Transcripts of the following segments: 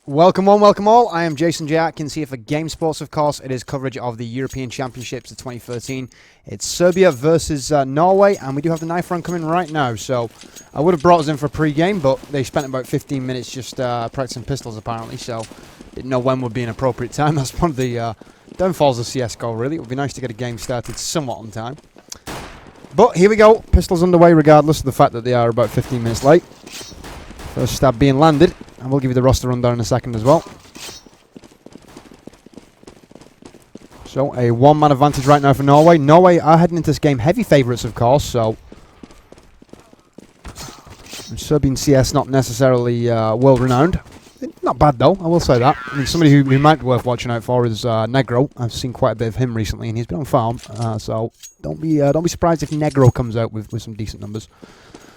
Welcome on, welcome all. I am Jay Atkins here for GameSports, of course. It is coverage of the European Championships of 2013. It's Serbia versus Norway, and we do have the knife run coming right now. So I would have brought us in for a pre-game, but they spent about 15 minutes just practicing pistols, apparently. So didn't know when would be an appropriate time. That's one of the downfalls of CSGO, really. It would be nice to get a game started somewhat on time. But here we go. Pistols underway, regardless of the fact that they are about 15 minutes late. First stab being landed. And we'll give you the roster rundown in a second as well. So, a one-man advantage right now for Norway. Norway are heading into this game heavy favourites, of course, so... Serbian CS not necessarily world-renowned. Not bad, though, I will say that. I mean, somebody who might be worth watching out for is Negro. I've seen quite a bit of him recently, and he's been on farm. So, don't be surprised if Negro comes out with some decent numbers.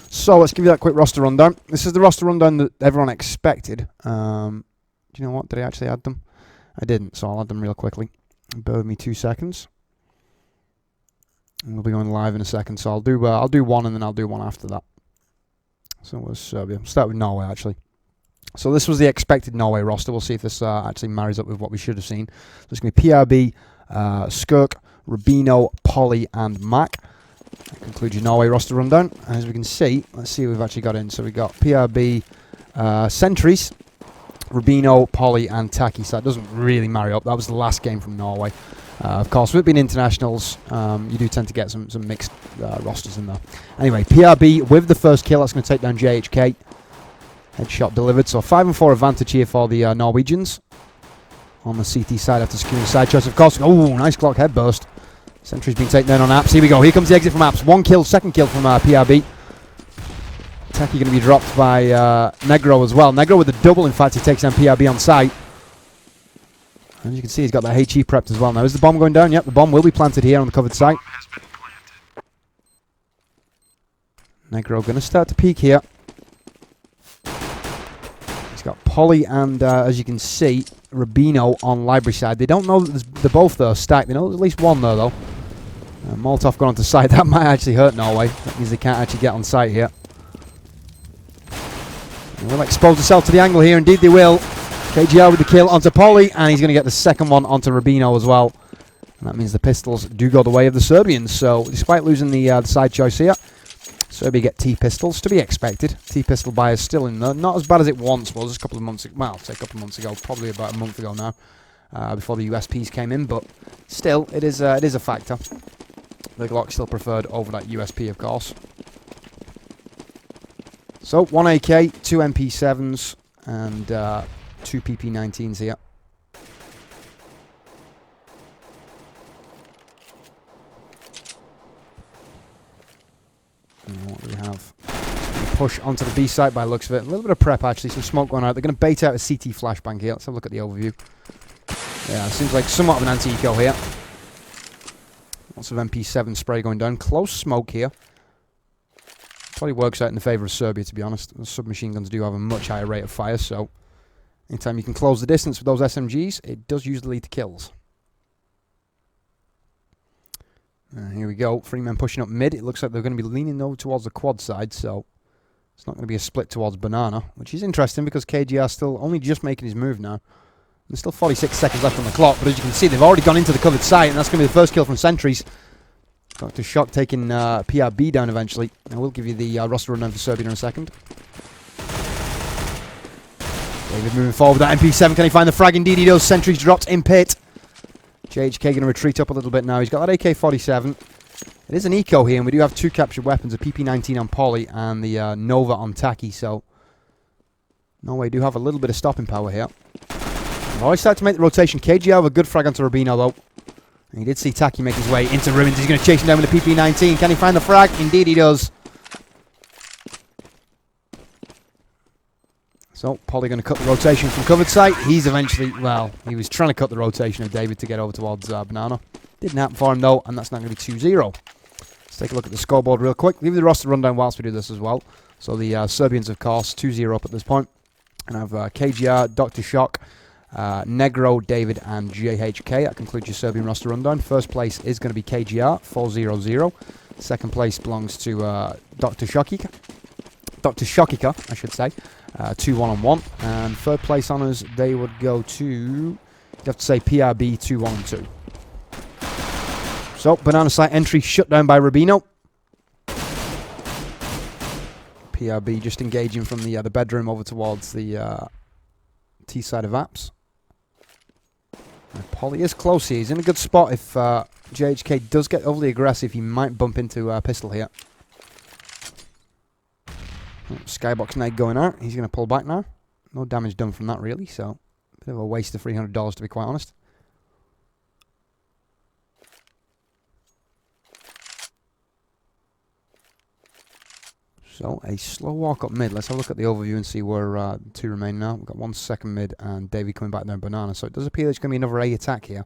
So, let's give you that quick roster rundown. This is the roster rundown that everyone expected. Do you know what? Did I actually add them? I didn't, so I'll add them real quickly. Bear with me 2 seconds. And we'll be going live in a second, so I'll do one and then I'll do one after that. So, we'll Serbia. Start with Norway, actually. So, this was the expected Norway roster. We'll see if this actually marries up with what we should have seen. So, it's going to be PRB, Skirk, Rubino, Polly, and Mac. That concludes your Norway roster rundown. As we can see, let's see who we've actually got in. So we've got PRB, Sentries, Rubino, Polly, and Taki. So that doesn't really marry up. That was the last game from Norway. Of course, with it being internationals, you do tend to get some mixed rosters in there. Anyway, PRB with the first kill. That's going to take down JHK. Headshot delivered. So 5-4 advantage here for the Norwegians. On the CT side after securing side choice, of course. Oh, nice Glock head burst. Sentry's been taken down on Apps. Here we go. Here comes the exit from Apps. One kill, second kill from PRB. Taki going to be dropped by Negro as well. Negro with a double, in fact, he takes down PRB on site. As you can see, he's got that HE prepped as well now. Is the bomb going down? Yep, the bomb will be planted here on the covered site. Negro going to start to peek here. He's got Polly and, as you can see, Rubino on library side. They don't know that they're both there stacked. They know there's at least one there, though. Molotov going onto site. That might actually hurt Norway. That means they can't actually get on site here. They will expose themselves to the angle here. Indeed, they will. KGR with the kill onto Polly, and he's going to get the second one onto Rubino as well. And that means the pistols do go the way of the Serbians. So, despite losing the side choice here, Serbia get T-pistols, to be expected. T-pistol buyers still in there. Not as bad as it once was, a couple of months ago. Well, I'll say a couple of months ago, probably about a month ago now, before the USPs came in. But still, it is a factor. The Glock still preferred over that USP, of course. So, 1 AK, 2 MP7s, and 2 PP19s here. And what do we have? Push onto the B site by the looks of it. A little bit of prep, actually. Some smoke going out. They're going to bait out a CT flashbang here. Let's have a look at the overview. Yeah, it seems like somewhat of an anti-eco here. Lots of MP7 spray going down. Close smoke here. Probably works out in the favour of Serbia, to be honest. The submachine guns do have a much higher rate of fire, so anytime you can close the distance with those SMGs, it does usually lead to kills. Here we go. 3 men pushing up mid. It looks like they're going to be leaning over towards the quad side, so it's not going to be a split towards Banana, which is interesting because KGR still only just making his move now. There's still 46 seconds left on the clock, but as you can see, they've already gone into the covered site, and that's going to be the first kill from Sentries. Dr. Shock taking PRB down eventually. I will give you the roster rundown for Serbia in a second. David moving forward with that MP7. Can he find the frag? Indeed he does. Sentries dropped in pit. JHK going to retreat up a little bit now. He's got that AK-47. It is an eco here, and we do have 2 captured weapons, a PP-19 on Polly and the Nova on Taki, so Norway do have a little bit of stopping power here. They've already started to make the rotation. KGR with a good frag onto Rubino, though. And he did see Taki make his way into ruins. He's going to chase him down with the PP-19. Can he find the frag? Indeed he does. So, Polly going to cut the rotation from covered site. He's eventually, well, he was trying to cut the rotation of David to get over towards Banana. Didn't happen for him, though, and that's not going to be 2-0. Let's take a look at the scoreboard real quick. Give you the roster rundown whilst we do this as well. So, the Serbians, of course, 2-0 up at this point. And I have KGR, Dr. Shock, Negro, David, and JHK. That concludes your Serbian roster rundown. First place is going to be KGR, 4-0-0. Second place belongs to Dr. Shokica, I should say. 2 1-1. And third place honours, they would go to, you have to say PRB 2 1-2. So, banana site entry shut down by Rubino. PRB just engaging from the bedroom over towards the T side of apps. Polly is close here. He's in a good spot. If JHK does get overly aggressive, he might bump into Pistol here. Skybox Knight going out. He's going to pull back now. No damage done from that, really. So, a bit of a waste of $300, to be quite honest. So, a slow walk up mid. Let's have a look at the overview and see where the two remain now. We've got 1 second mid and Davey coming back down banana. So, it does appear there's going to be another A attack here.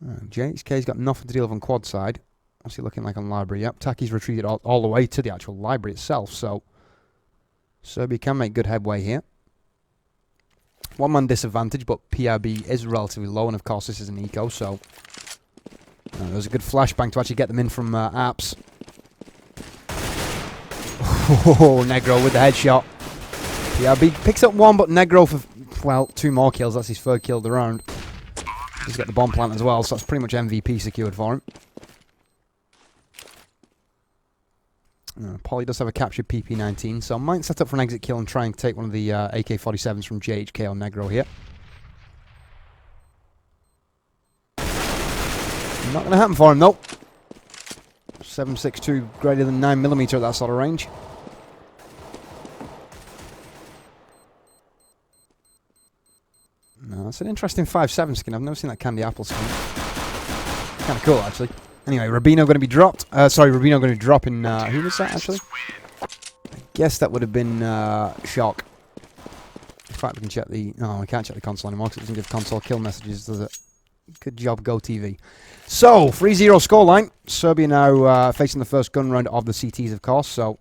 JHK's got nothing to deal with on quad side. What's he looking like on library? Yep, Taki's retreated all the way to the actual library itself. So, Serbia can make good headway here. 1-man disadvantage, but PRB is relatively low. And, of course, this is an eco, so... there's a good flashbang to actually get them in from apps. Oh, Negro with the headshot. PRB picks up 1, but Negro for, well, 2 more kills. That's his 3rd kill of the round. He's got the bomb plant as well, so that's pretty much MVP secured for him. Polly does have a captured PP-19, so might set up for an exit kill and try and take one of the AK-47s from JHK on Negro here. Not going to happen for him, though. 7.62 greater than 9mm at that sort of range. No, that's an interesting 5.7 skin. I've never seen that candy apple skin. Kind of cool, actually. Anyway, Rubino going to be dropped. Rubino going to drop in... who was that, actually? I guess that would have been Shock. In fact, we can check the... No, we can't check the console anymore because it doesn't give console kill messages, does it? Good job, GoTV. So, 3-0 scoreline. Serbia now facing the first gun round of the CTs, of course. So,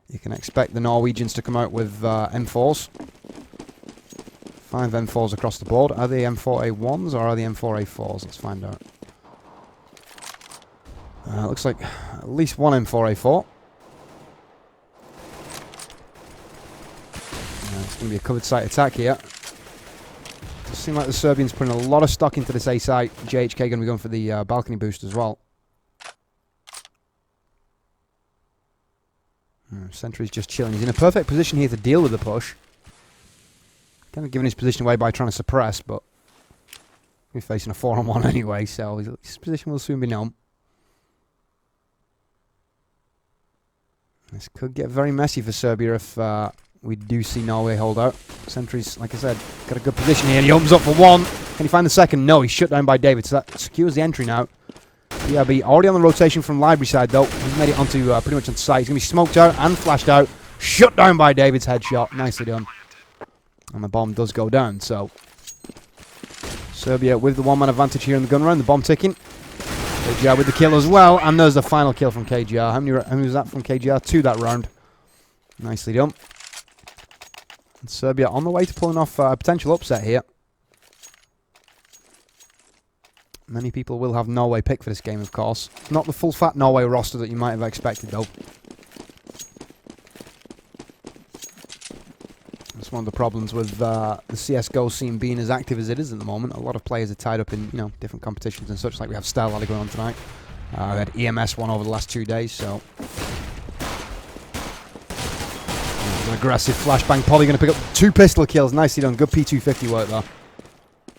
you can expect the Norwegians to come out with M4s. 5 M4s across the board. Are they M4A1s or are they M4A4s? Let's find out. Looks like at least 1 M4A4. It's going to be a covered site attack here. It seems like the Serbians putting a lot of stock into this A site. JHK going to be going for the balcony boost as well. Sentry's just chilling. He's in a perfect position here to deal with the push. Kind of giving his position away by trying to suppress, but we're facing a 4-on-1 anyway, so his position will soon be known. This could get very messy for Serbia if we do see Norway hold out. Sentry's, like I said, got a good position here, and he opens up for 1. Can he find the second? No, he's shut down by David, so that secures the entry now. PRB already on the rotation from library side, though. He's made it onto pretty much on site. He's going to be smoked out and flashed out. Shut down by David's headshot. Nicely done. And the bomb does go down, so... Serbia with the 1-man advantage here in the gun round. The bomb ticking. KGR with the kill as well. And there's the final kill from KGR. How many was that from KGR? 2 that round. Nicely done. And Serbia on the way to pulling off a potential upset here. Many people will have Norway picked for this game, of course. Not the full-fat Norway roster that you might have expected, though. That's one of the problems with the CSGO scene being as active as it is at the moment. A lot of players are tied up in, different competitions and such. Like we have Star Rally going on tonight. We had EMS one over the last 2 days, so... An aggressive flashbang. Polly going to pick up 2 pistol kills. Nicely done. Good P250 work there.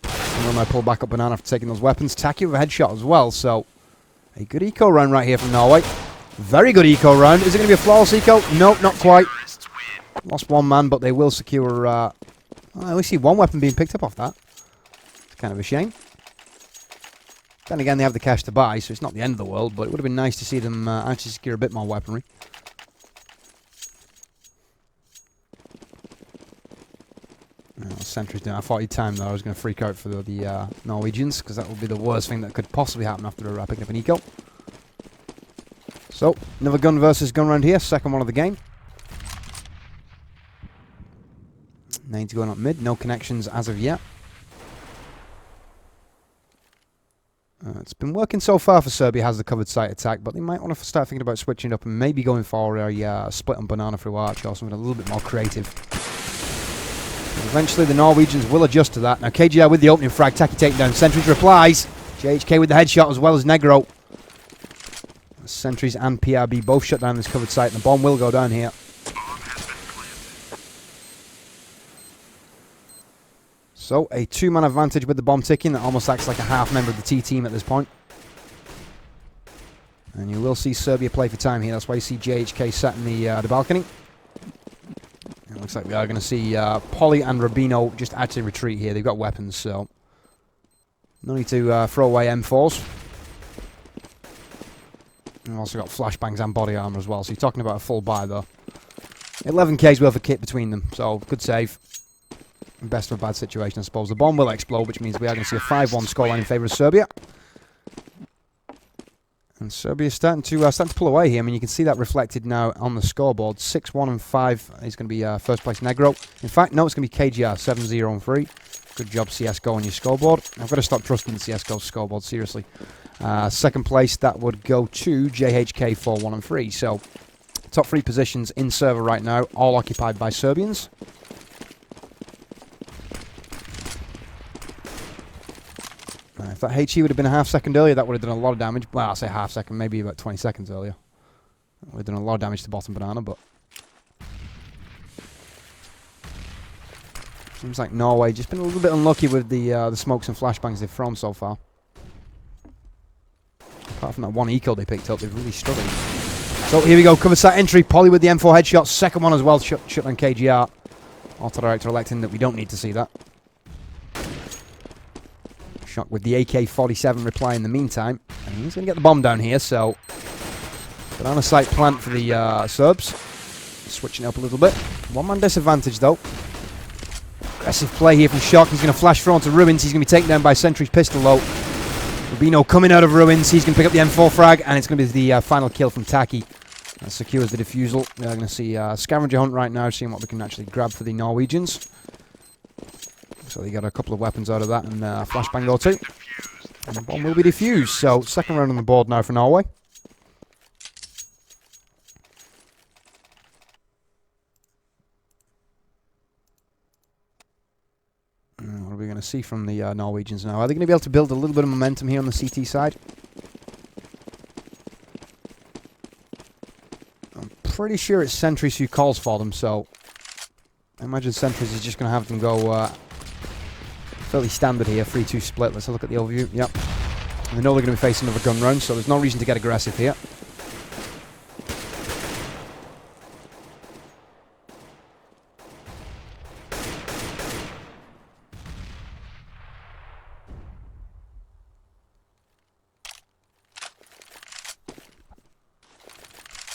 And then I pull back up Banana after taking those weapons. Taki with a headshot as well, so... A good eco round right here from Norway. Very good eco round. Is it going to be a flawless eco? Nope, not quite. Lost 1 man, but they will secure... I only see 1 weapon being picked up off that. It's kind of a shame. Then again, they have the cash to buy, so it's not the end of the world, but it would have been nice to see them actually secure a bit more weaponry. Sentry's down. I thought he'd timed that. I was going to freak out for the Norwegians, because that would be the worst thing that could possibly happen after picking up an eco. So, another gun versus gun round here. Second one of the game. Nades going up mid. No connections as of yet. It's been working so far for Serbia, has the covered site attack, but they might want to start thinking about switching it up and maybe going for a split on banana through arch or something a little bit more creative. Eventually the Norwegians will adjust to that. Now KGR with the opening frag, Taki taking down Sentries, replies. JHK with the headshot as well as Negro. Sentries and PRB both shut down this covered site, and the bomb will go down here. So, a two-man advantage with the bomb ticking. That almost acts like a half member of the T team at this point. And you will see Serbia play for time here. That's why you see JHK sat in the balcony. It looks like we are going to see Polly and Rubino just actually retreat here. They've got weapons, so no need to throw away M4s. We've also got flashbangs and body armor as well, so you're talking about a full buy though. 11k's worth of kit between them, so good save. Best of a bad situation, I suppose. The bomb will explode, which means we are going to see a 5-1 scoreline in favour of Serbia. And Serbia is starting to pull away here. I mean, you can see that reflected now on the scoreboard. 6-1 and 5 is going to be first place Negro. In fact, no, it's going to be KGR, 7-0 and 3. Good job, CSGO, on your scoreboard. I've got to stop trusting the CSGO scoreboard, seriously. Second place, that would go to JHK, 4-1 and 3. So, top 3 positions in server right now, all occupied by Serbians. If that HE would have been a half second earlier, that would have done a lot of damage. Well, I'll say half second, maybe about 20 seconds earlier. That would have done a lot of damage to bottom banana, but seems like Norway just been a little bit unlucky with the smokes and flashbangs they've thrown so far. Apart from that one eco they picked up, they've really struggled. So here we go, cover site entry. Polly with the M4 headshot, second one as well, shut on KGR. Auto director electing that we don't need to see that. Shock with the AK-47 reply in the meantime. And he's going to get the bomb down here, so banana site plant for the Serbs. Switching up a little bit. One-man disadvantage, though. Aggressive play here from Shock. He's going to flash through onto Ruins. He's going to be taken down by Sentry's pistol, though. Rubino coming out of Ruins. He's going to pick up the M4 frag, and it's going to be the final kill from Taki. That secures the defusal. We're going to see a scavenger hunt right now, seeing what we can actually grab for the Norwegians. So they got a couple of weapons out of that, and a flashbang or two. And the bomb will be defused. So, second round on the board now for Norway. What are we going to see from the Norwegians now? Are they going to be able to build a little bit of momentum here on the CT side? I'm pretty sure it's Sentries who calls for them, so I imagine Sentries is just going to have them go fairly standard here, 3-2 split. Let's have a look at the overview. Yep. And they know they're going to be facing another gun round, so there's no reason to get aggressive here.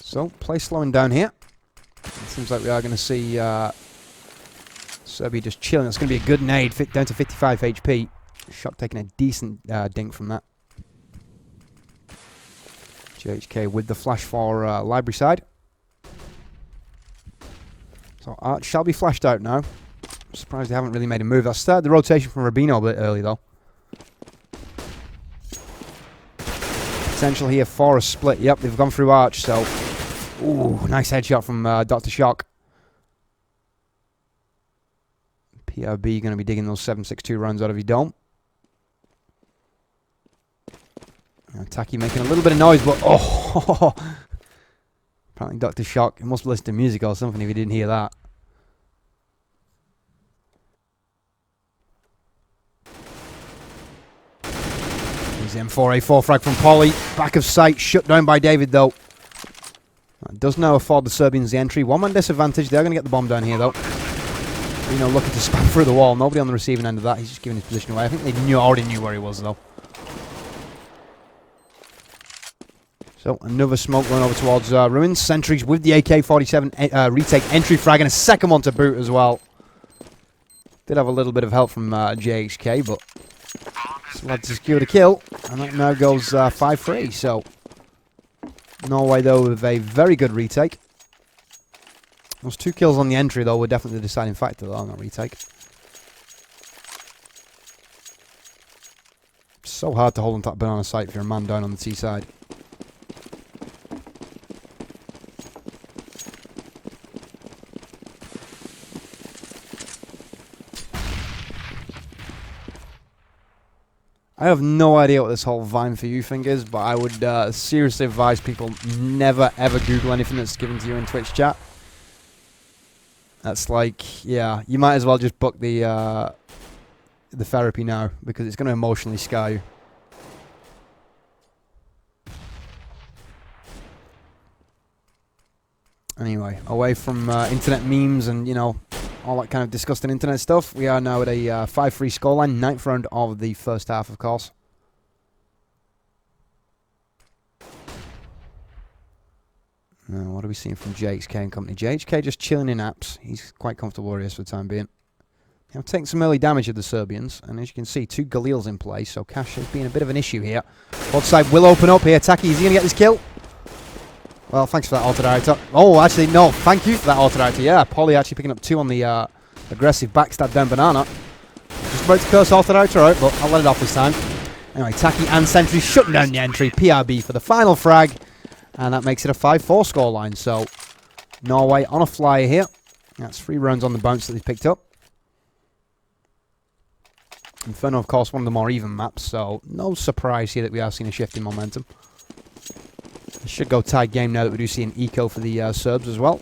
So, play slowing down here. It seems like we are going to see Serbia just chilling. That's going to be a good nade, down to 55 HP. Shock taking a decent dink from that. JHK with the flash for library side. So Arch shall be flashed out now. I'm surprised they haven't really made a move. That started the rotation from Rubino a bit early though. Potential here for a split. Yep, they've gone through Arch, so ooh, nice headshot from Dr. Shock. PRB going to be digging those 7.62 rounds out of his dome. Taki making a little bit of noise, but oh! Apparently Dr. Shock, he must listen to music or something if he didn't hear that. Here's the M4A4 frag from Polly. Back of sight, shut down by David though. That does now afford the Serbians the entry. One-man disadvantage. They're going to get the bomb down here though. You know, looking to spam through the wall. Nobody on the receiving end of that. He's just giving his position away. I think they already knew where he was though. So, another smoke going over towards Ruins. Sentries with the AK-47 retake entry frag, and a second one to boot as well. Did have a little bit of help from JHK, but still had to secure the kill. And that now goes 5-3. So, Norway, though, with a very good retake. Those 2 kills on the entry, though, were definitely the deciding factor on that retake. So hard to hold on to that banana site if you're a man down on the T side. I have no idea what this whole Vine for You thing is, but I would seriously advise people never ever Google anything that's given to you in Twitch chat. That's like, yeah, you might as well just book the therapy now, because it's going to emotionally scar you. Anyway, away from internet memes and, you know, all that kind of disgusting internet stuff, we are now at a 5-3 scoreline, 9th round of the first half, of course. Now, what are we seeing from JHK and company? JHK just chilling in apps. He's quite comfortable where he is for the time being. I'm taking some early damage of the Serbians, and as you can see, 2 Galils in play, so Cash has been a bit of an issue here. Both side will open up here. Taki, is he going to get this kill? Well, thanks for that auto director. Oh, actually, no, thank you for that auto director. Yeah, Polly actually picking up 2 on the aggressive backstab down banana. Just about to curse auto director out, but I'll let it off this time. Anyway, Taki and Sentry shutting down the entry. PRB for the final frag, and that makes it a 5-4 scoreline. So, Norway on a flyer here. That's 3 rounds on the bounce that they've picked up. Inferno, of course, one of the more even maps, so no surprise here that we are seeing a shift in momentum. It should go tight game now that we do see an eco for the Serbs as well.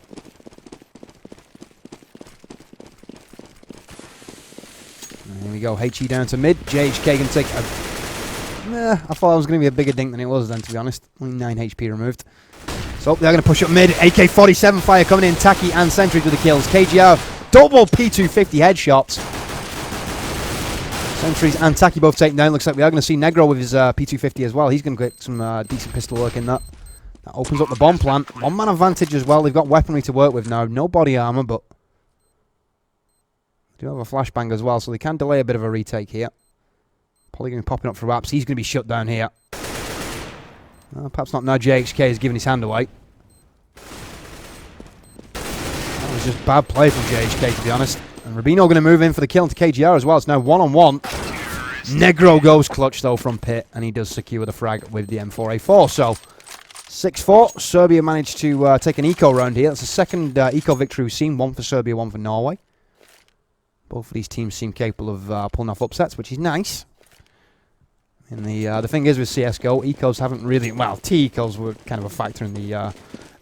And here we go, HE down to mid. JHK can take a... I thought it was going to be a bigger dink than it was then, to be honest. Only 9 HP removed. So they're going to push up mid. AK-47 fire coming in. Taki and Sentry with the kills. KGR, double P250 headshots. Sentries and Taki both taken down. Looks like we are going to see Negro with his P250 as well. He's going to get some decent pistol work in that. That opens up the bomb plant. 1-man advantage as well. They've got weaponry to work with now. No body armor, but they do have a flashbang as well, so they can delay a bit of a retake here. Probably going to be popping up for wraps. He's going to be shut down here. Perhaps not now. JHK is giving his hand away. That was just bad play from JHK, to be honest. And Rubino going to move in for the kill into KGR as well. It's now 1-on-1. Negro goes clutch, though, from Pit, and he does secure the frag with the M4A4. So, 6-4. Serbia managed to take an eco round here. That's the second eco victory we've seen. 1 for Serbia, 1 for Norway. Both of these teams seem capable of pulling off upsets, which is nice. And the thing is with CSGO, ecos haven't really... Well, T-ecos were kind of a factor in the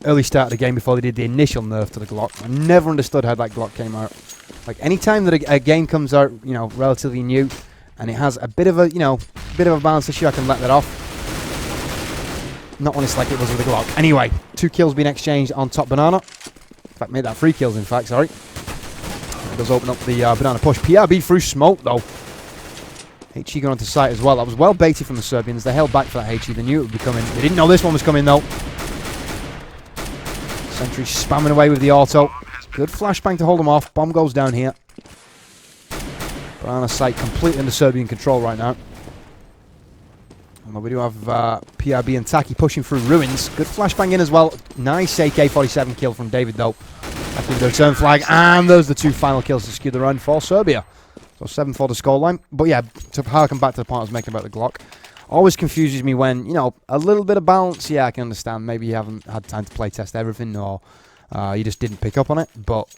early start of the game before they did the initial nerf to the Glock. I never understood how that Glock came out. Like, any time that a game comes out, you know, relatively new, and it has a bit of a, you know, bit of a balance issue, I can let that off. Not when it's like it was with the Glock. Anyway, 2 kills being exchanged on top banana. In fact, made that 3 kills, in fact, sorry. It does open up the banana push. PRB through smoke, though. HE going onto site as well. That was well baited from the Serbians. They held back for that HE. They knew it would be coming. They didn't know this one was coming, though. Sentry spamming away with the auto. Good flashbang to hold them off. Bomb goes down here. Banana site completely under Serbian control right now. And we do have PRB and Taki pushing through ruins. Good flashbang in as well. Nice AK-47 kill from David, though. After the return flag. And those are the 2 final kills to skew the run for Serbia. So 7-4 the scoreline. But yeah, to harken back to the point I was making about the Glock. Always confuses me when, you know, a little bit of balance. Yeah, I can understand. Maybe you haven't had time to play test everything, or you just didn't pick up on it. But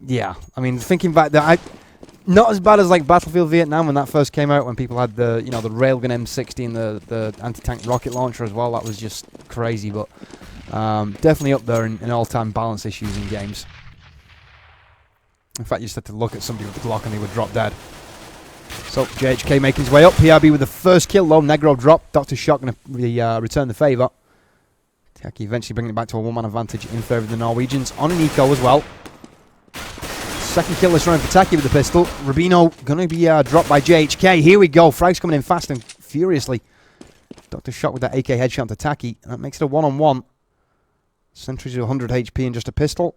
yeah, I mean, thinking back, not as bad as like Battlefield Vietnam when that first came out, when people had the, you know, the railgun M60 and the anti-tank rocket launcher as well. That was just crazy, but definitely up there in all-time balance issues in games. In fact, you just had to look at somebody with the Glock and they would drop dead. So, JHK making his way up. PRB with the first kill, though. Negro dropped. Dr. Shock going to return the favour. Taki eventually bringing it back to a 1-man advantage in favour of the Norwegians. On an eco as well. Second kill this round for Taki with the pistol. Rubino going to be dropped by JHK. Here we go. Frag's coming in fast and furiously. Dr. Shock with that AK headshot to Taki. And that makes it a 1-on-1. Sentries with 100 HP and just a pistol.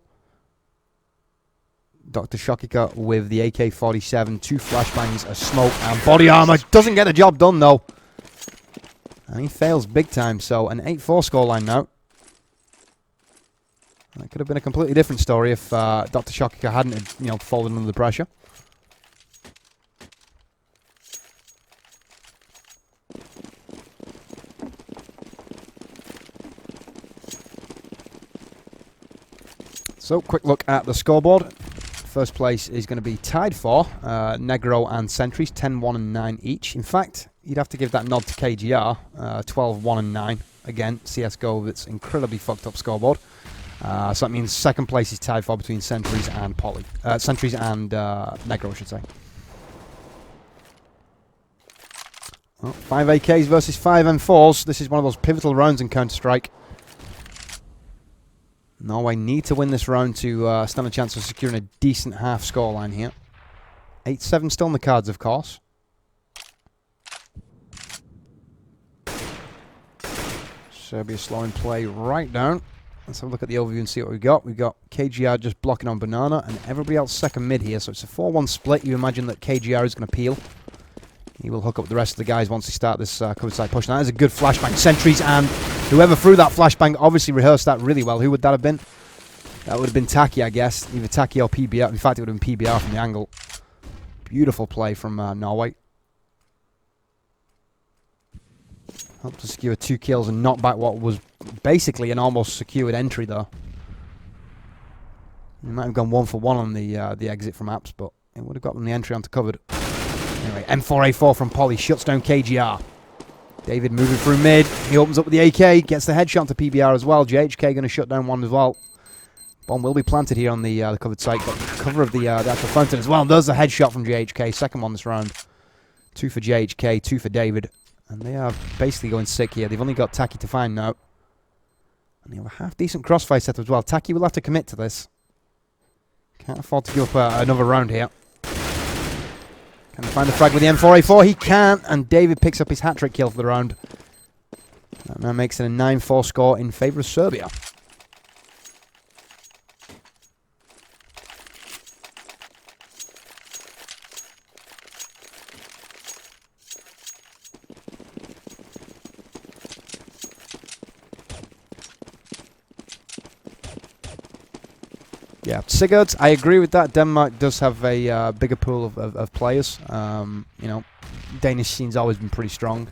Dr. Shockika with the AK-47, 2 flashbangs, a smoke, and body armor. Doesn't get the job done, though. And he fails big time, so an 8-4 scoreline now. That could have been a completely different story if Dr. Shockika hadn't, you know, fallen under the pressure. So, quick look at the scoreboard. First place is going to be tied for Negro and Sentries, 10-1 and 9 each. In fact, you'd have to give that nod to KGR, 12-1 and 9. Again, CSGO with its incredibly fucked up scoreboard. So that means second place is tied for between Sentries and Sentries and Negro, I should say. Well, 5 AKs versus 5 M4s. This is one of those pivotal rounds in Counter-Strike. Norway need to win this round to stand a chance of securing a decent half scoreline here. 8-7 still in the cards, of course. Serbia slowing play right down. Let's have a look at the overview and see what we've got. We've got KGR just blocking on Banana and everybody else second mid here. So it's a 4-1 split. You imagine that KGR is going to peel. He will hook up the rest of the guys once they start this covered side push. Now, that is a good flashbang. Sentries and whoever threw that flashbang obviously rehearsed that really well. Who would that have been? That would have been Taki, I guess. Either Taki or PBR. In fact, it would have been PBR from the angle. Beautiful play from Norway. Helped to secure 2 kills and knock back what was basically an almost secured entry, though. He might have gone 1 for 1 on the exit from apps, but it would have got them the entry onto covered. Anyway, M4A4 from Polly shuts down KGR. David moving through mid. He opens up with the AK, gets the headshot to PBR as well. JHK going to shut down one as well. Bomb will be planted here on the covered site. Got the cover of the actual fountain as well. There's a headshot from JHK. Second one this round. 2 for JHK, 2 for David. And they are basically going sick here. They've only got Taki to find now. And they have a half-decent crossfire set as well. Taki will have to commit to this. Can't afford to give up another round here. Can he find the frag with the M4A4? He can, and David picks up his hat-trick kill for the round. That now makes it a 9-4 score in favour of Serbia. Yeah, Sigurd, I agree with that. Denmark does have a bigger pool of players. You know, Danish scene's always been pretty strong.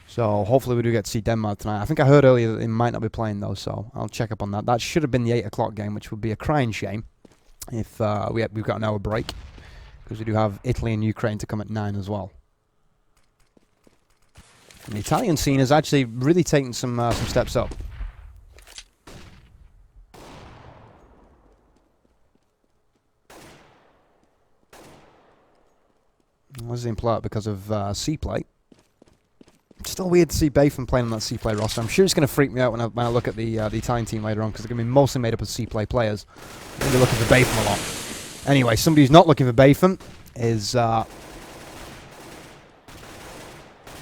So hopefully we do get to see Denmark tonight. I think I heard earlier that they might not be playing though, so I'll check up on that. That should have been the 8 o'clock game, which would be a crying shame if we've got an hour break. Because we do have Italy and Ukraine to come at 9 as well. And the Italian scene has actually really taken some steps up. Was the implied because of C-Play. Still weird to see Bayfam playing on that C-Play roster. I'm sure it's going to freak me out when I look at the Italian team later on, because they're going to be mostly made up of C-Play players. I'm going to be looking for Bayfam a lot. Anyway, somebody who's not looking for Bayfam is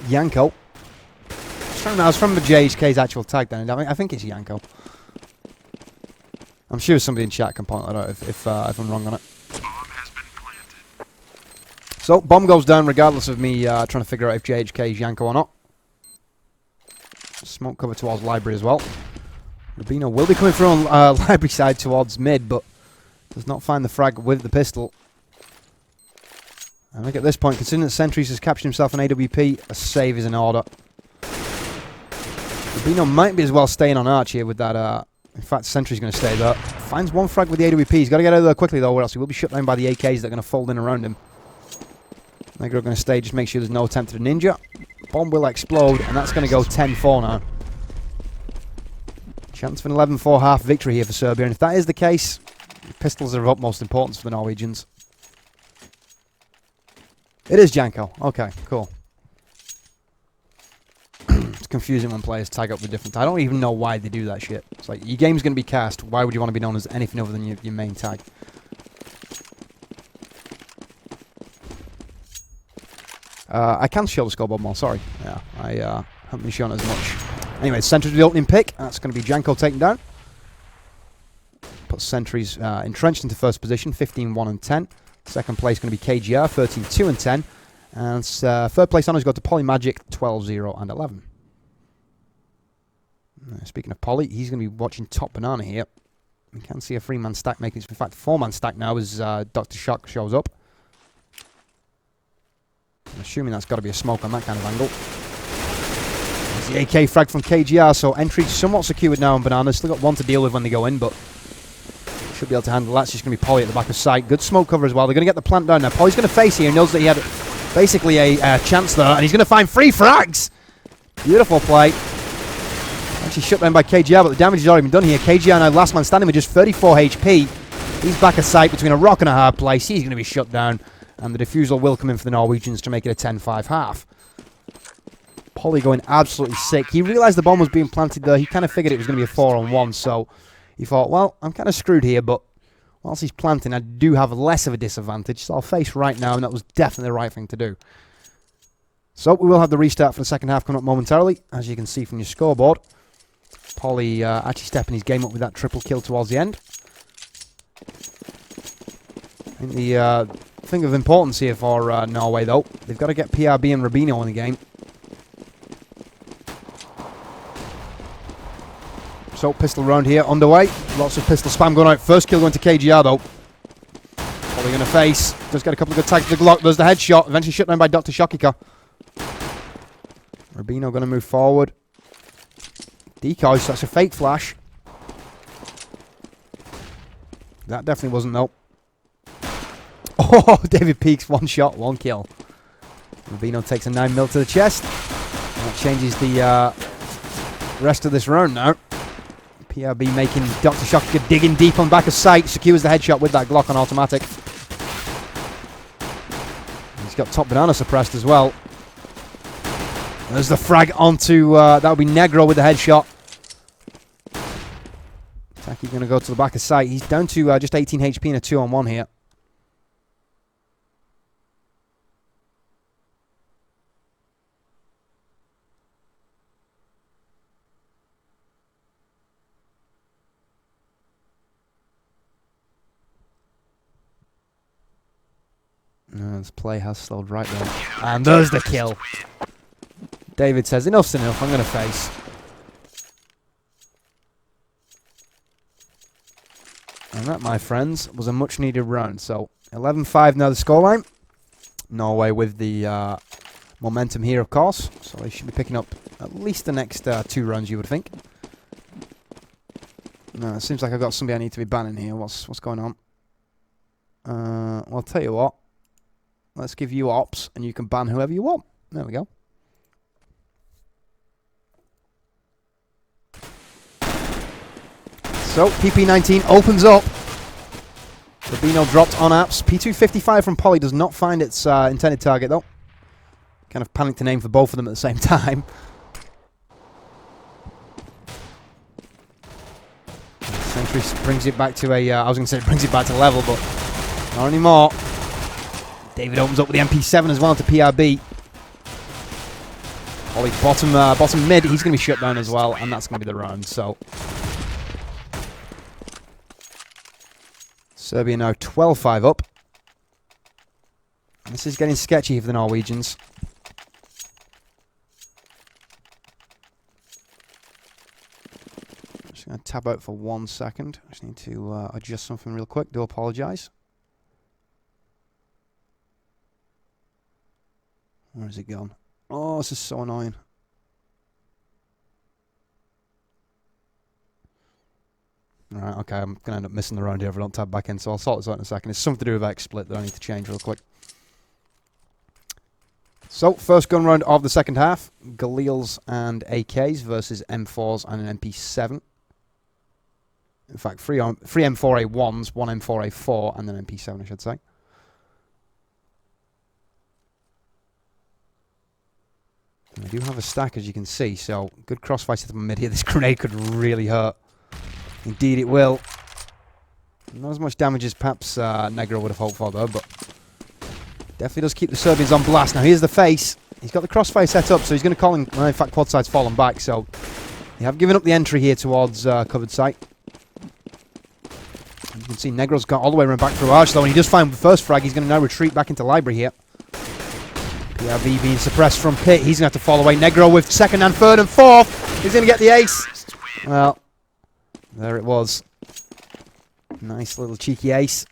Yanko. I was from the JHK's actual tag then. I think it's Yanko. I'm sure somebody in chat can point that out if I'm wrong on it. So, bomb goes down regardless of me trying to figure out if JHK is Yanko or not. Smoke cover towards library as well. Rubino will be coming through on library side towards mid, but does not find the frag with the pistol. And look at this point, considering that Sentries has captured himself an AWP, a save is in order. Rubino might be as well staying on Arch here with that. In fact, Sentry's going to stay there. Finds one frag with the AWP. He's got to get out of there quickly though, or else he will be shut down by the AKs that are going to fold in around him. Negro going to stay, just make sure there's no attempt at a ninja. Bomb will explode, and that's going to go 10-4 now. Chance of an 11-4 half victory here for Serbia, and if that is the case, the pistols are of utmost importance for the Norwegians. It is Janko. Okay, cool. It's confusing when players tag up with different... I don't even know why they do that shit. It's like, your game's going to be cast, why would you want to be known as anything other than your main tag? I can show the scoreboard more, sorry. Yeah, I haven't been shown as much. Anyway, Sentries with the opening pick. That's going to be Janko taken down. Puts Sentries entrenched into first position, 15-1 and 10. Second place going to be KGR, 13-2 and 10. And third place honours go to Polymagic, 12-0 and 11. Speaking of Poly, he's going to be watching top banana here. We can see a 3-man stack making, in fact, a 4-man stack now as Dr. Shock shows up. I'm assuming that's got to be a smoke on that kind of angle. The AK frag from KGR, so entry somewhat secured now on Banana. Still got one to deal with when they go in, but should be able to handle that. It's just going to be Polly at the back of sight. Good smoke cover as well. They're going to get the plant down now. Polly's going to face here. He knows that he had basically a chance there, and he's going to find 3 frags. Beautiful play. Actually shut down by KGR, but the damage has already been done here. KGR now last man standing with just 34 HP. He's back of sight between a rock and a hard place. He's going to be shut down, and the defusal will come in for the Norwegians to make it a 10-5 half. Polly going absolutely sick. He realised the bomb was being planted there. He kind of figured it was going to be a 4-on-1, so he thought, well, I'm kind of screwed here, but whilst he's planting, I do have less of a disadvantage, so I'll face right now, and that was definitely the right thing to do. So we will have the restart for the second half coming up momentarily, as you can see from your scoreboard. Polly actually stepping his game up with that triple kill towards the end. I think the thing of importance here for Norway, though, they've got to get PRB and Rubino in the game. So, pistol round here, underway. Lots of pistol spam going out. First kill going to KGR, though. Polly going to face. Does get a couple of good tags to the Glock. There's the headshot. Eventually shut down by Dr. Shokika. Rubino going to move forward. Decoy, so that's a fake flash. That definitely wasn't, though. Oh, David Peaks, 1 shot, 1 kill. Rubino takes a 9mm to the chest. And that changes the rest of this round now. PRB making Dr. Shokika digging deep on back of sight. Secures the headshot with that Glock on automatic. He's got top banana suppressed as well. There's the frag onto, that would be Negro with the headshot. Taki going to go to the back of sight. He's down to just 18 HP in a 2-on-1 here. This play has slowed right there. And there's the kill. David says, enough's enough, I'm going to face. And that, my friends, was a much-needed round. So, 11-5 now the scoreline. Norway with the momentum here, of course. So they should be picking up at least the next 2 rounds, you would think. No, it seems like I've got somebody I need to be banning here. What's going on? Well, I'll tell you what. Let's give you ops, and you can ban whoever you want. There we go. So, PP19 opens up. Rubino dropped on apps. P255 from Polly does not find its intended target, though. Kind of panicked to name for both of them at the same time. Sentry brings it back to a... I was going to say it brings it back to level, but not anymore. David opens up with the MP7 as well to PRB. Polly bottom mid. He's going to be shut down as well, and that's going to be the round. So Serbia now 12-5 up. This is getting sketchy for the Norwegians. Just going to tab out for 1 second. I just need to adjust something real quick. Do apologise. Where has it gone? Oh, this is so annoying. Alright, okay, I'm going to end up missing the round here if I don't tab back in, so I'll sort this out in a second. It's something to do with X-Split that I need to change real quick. So, first gun round of the second half. Galils and AKs versus M4s and an MP7. In fact, three M4A1s, one M4A4, and then MP7, I should say. I do have a stack, as you can see, so good crossfire setup in mid here. This grenade could really hurt. Indeed it will. Not as much damage as perhaps Negro would have hoped for, though, but definitely does keep the Serbians on blast. Now, here's the face. He's got the crossfire set up, so he's going to call him... Well, in fact, quad side's fallen back, so they have given up the entry here towards covered sight. You can see Negro's got all the way around back through Arch, though, and he does find the first frag. He's going to now retreat back into library here. PRV being suppressed from pit. He's going to have to fall away. Negro with second and third and fourth. He's going to get the ace. Well, there it was. Nice little cheeky ace.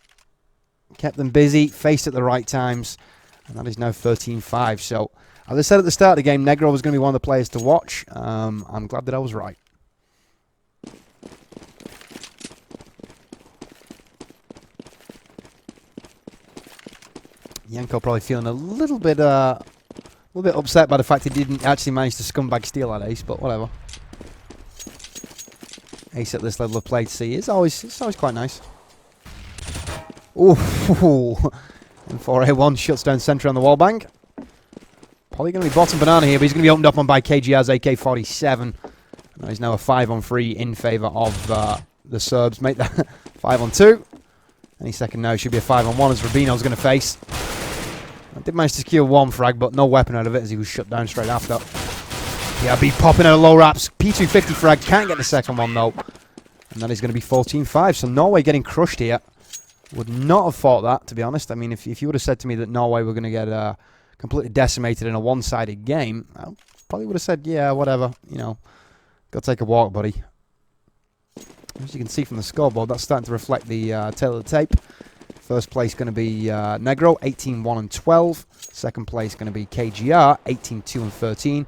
Kept them busy. Faced at the right times. And that is now 13-5. So, As I said at the start of the game, Negro was going to be one of the players to watch. I'm glad that I was right. Yanko probably feeling a little bit upset by the fact he didn't actually manage to scumbag steal that ace, but whatever. Ace at this level of play to see it's always quite nice. Ooh, and 4A1 shuts down centre on the wall bang. Probably going to be bottom banana here, but he's going to be opened up on by KGR's AK-47. He's now a 5-on-3 in favour of the Serbs. Make that 5-on-2. Any second now should be a 5-on-1 as Rubino's going to face. I did manage to secure one frag, but no weapon out of it as he was shut down straight after. PRB popping out of low wraps. P250 frag, can't get the second one though. And that is going to be 14-5. So Norway getting crushed here. Would not have thought that, to be honest. I mean, if you would have said to me that Norway were going to get completely decimated in a one-sided game, I probably would have said, yeah, whatever. You know, go take a walk, buddy. As you can see from the scoreboard, that's starting to reflect the tail of the tape. First place going to be Negro, 18-1-12. Second place going to be KGR, 18-2-13.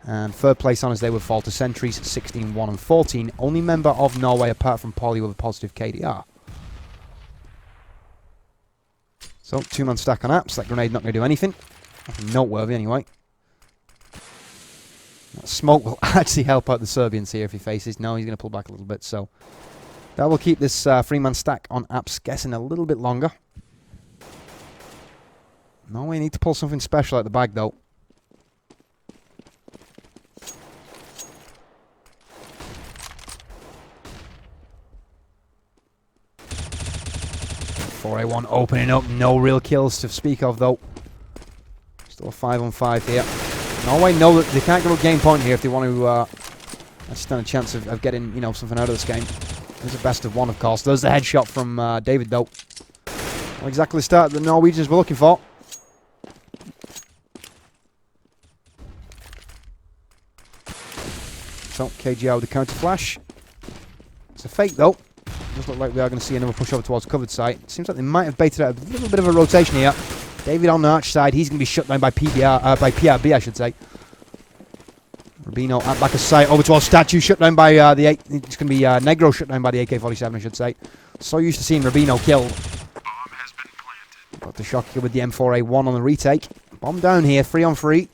And third place on as they would fall to Sentries, 16-1-14. Only member of Norway apart from Polly with a positive KDR. So, two-man stack on apps. That grenade not going to do anything. Nothing noteworthy anyway. That smoke will actually help out the Serbians here if he faces. No, he's going to pull back a little bit. So, that will keep this three-man stack on apps guessing a little bit longer. Norway need to pull something special out the bag though. A1 opening up, no real kills to speak of though. Still a 5-on-5 here. Norway know that they can't give up game point here if they want to stand a chance of getting, you know, something out of this game. There's a best of one, of course. There's the headshot from David though. Not exactly the start that the Norwegians were looking for. So KGR with the counter flash. It's a fake though. Does look like we are going to see another push over towards covered site. Seems like they might have baited out a little bit of a rotation here. David on the arch side. He's going to be shut down by PRB, I should say. Rubino at back of sight over towards statue. Shut down by it's going to be Negro shut down by the AK-47, I should say. So used to seeing Rubino killed. Got the shock here with the M4A1 on the retake. Bomb down here, 3-on-3.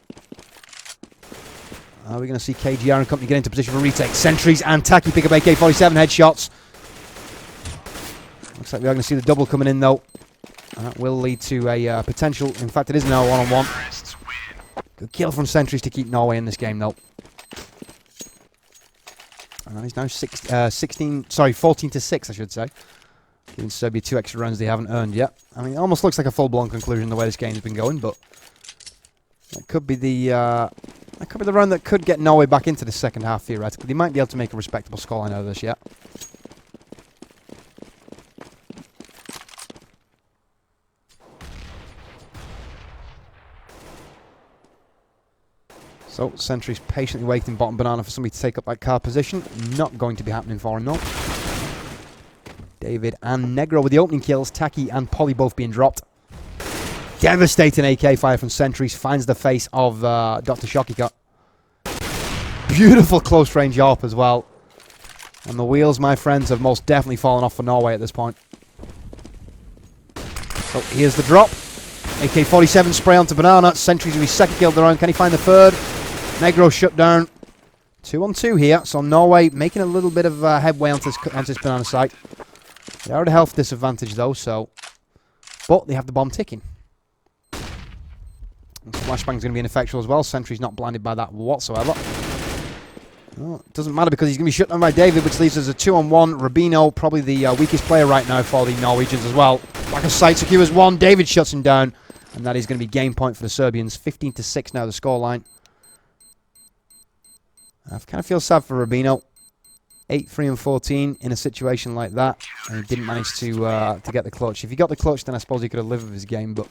Are we going to see KGR and company get into position for retake? Sentries and Taki pick up AK-47 headshots. Looks like we are going to see the double coming in though. And that will lead to a potential. In fact, it is now a 1-on-1. Good kill from Sentries to keep Norway in this game though. And that is now 14-6, I should say. Giving Serbia 2 extra runs they haven't earned yet. I mean, it almost looks like a full-blown conclusion the way this game's been going, but that could be the run that could get Norway back into the second half theoretically. They might be able to make a respectable scoreline out of this yet. So, Sentry's patiently waiting bottom banana for somebody to take up that car position. Not going to be happening for him, though. David and Negro with the opening kills. Taki and Polly both being dropped. Devastating AK fire from Sentries. Finds the face of Dr. Shockika. Beautiful close range AWP as well. And the wheels, my friends, have most definitely fallen off for Norway at this point. So, here's the drop. AK-47 spray onto banana. Sentry's going to be second kill of their own. Can he find the third? Negro shut down. 2-on-2 here. So Norway making a little bit of headway onto this banana site. They are at a health disadvantage though, so. But they have the bomb ticking. And flashbang's going to be ineffectual as well. Sentry's not blinded by that whatsoever. Oh, it doesn't matter because he's going to be shut down by David, which leaves us a 2-on-1. Rubino, probably the weakest player right now for the Norwegians as well. Back of sight secures one. David shuts him down. And that is going to be game point for the Serbians. 15-6 now the scoreline. I kind of feel sad for Rubino. 8-3-14 in a situation like that. And he didn't manage to get the clutch. If he got the clutch, then I suppose he could have lived with his game. But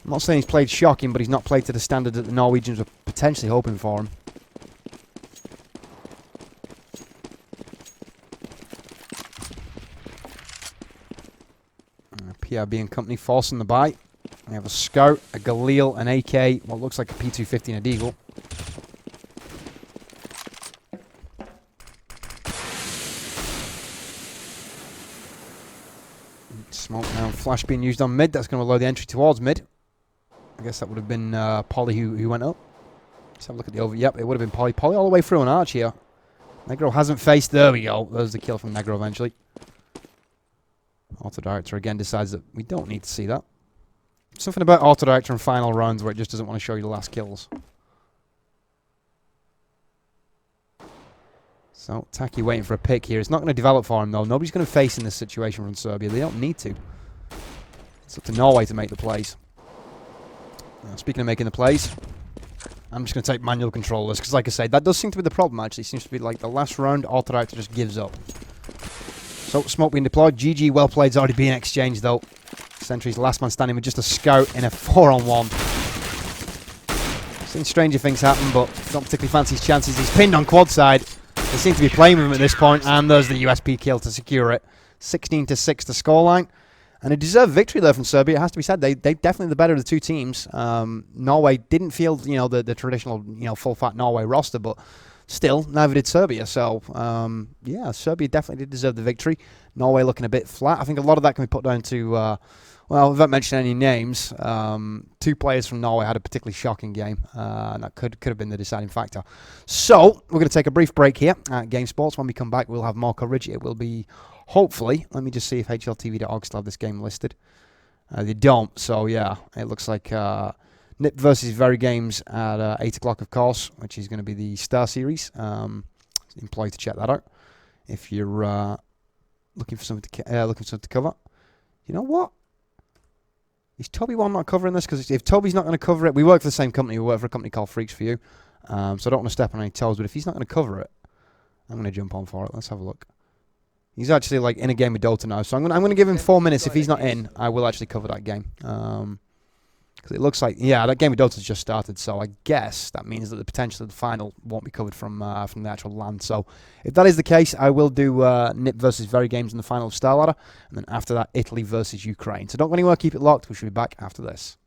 I'm not saying he's played shocking, but he's not played to the standard that the Norwegians were potentially hoping for him. PRB and company forcing the buy. We have a Scout, a Galil, an AK, what looks like a P250 and a Deagle. Smoke now, flash being used on mid. That's going to allow the entry towards mid. I guess that would have been Polly who went up. Let's have a look at the over. Yep, it would have been Polly. Polly all the way through on Arch here. Negro hasn't faced. There we go. There's the kill from Negro eventually. Auto Director again decides that we don't need to see that. Something about Auto Director in final rounds where it just doesn't want to show you the last kills. So, Taki waiting for a pick here. It's not going to develop for him, though. Nobody's going to face in this situation from Serbia. They don't need to. It's up to Norway to make the plays. Speaking of making the plays, I'm just going to take manual control of this, because like I said, that does seem to be the problem, actually. It seems to be like the last round, Auto Director just gives up. So, smoke being deployed. GG, well played's already being exchanged, though. Sentry's last man standing with just a Scout in a 4-on-1. Seen stranger things happen, but don't particularly fancy his chances. He's pinned on quad side. They seem to be playing with him at this point, and there's the USP kill to secure it. 16-6 the scoreline. And a deserved victory there from Serbia, it has to be said. They definitely the better of the two teams. Norway didn't field, the traditional, full-fat Norway roster, but still, neither did Serbia. So, yeah, Serbia definitely did deserve the victory. Norway looking a bit flat. I think a lot of that can be put down to, well, without mentioning any names, two players from Norway had a particularly shocking game. And that could have been the deciding factor. So, we're going to take a brief break here at GameSports. When we come back, we'll have more coverage. It will be, hopefully, let me just see if HLTV.org still have this game listed. They don't, so yeah, it looks like Nip versus Very Games at 8 o'clock, of course, which is going to be the Star Series. Employed to check that out if you're looking for something to cover. You know what? Is Toby one not covering this? Because if Toby's not going to cover it, we work for the same company. We work for a company called Freaks for You, so I don't want to step on any toes. But if he's not going to cover it, I'm going to jump on for it. Let's have a look. He's actually like in a game with Dota now, so I'm going to give him 4 minutes. If he's not in, I will actually cover that game. Because it looks like, yeah, that game with Dota's just started, so I guess that means that the potential of the final won't be covered from the actual land. So if that is the case, I will do Nip versus Very Games in the final of Star Ladder, and then after that, Italy versus Ukraine. So don't go anywhere, keep it locked. We should be back after this.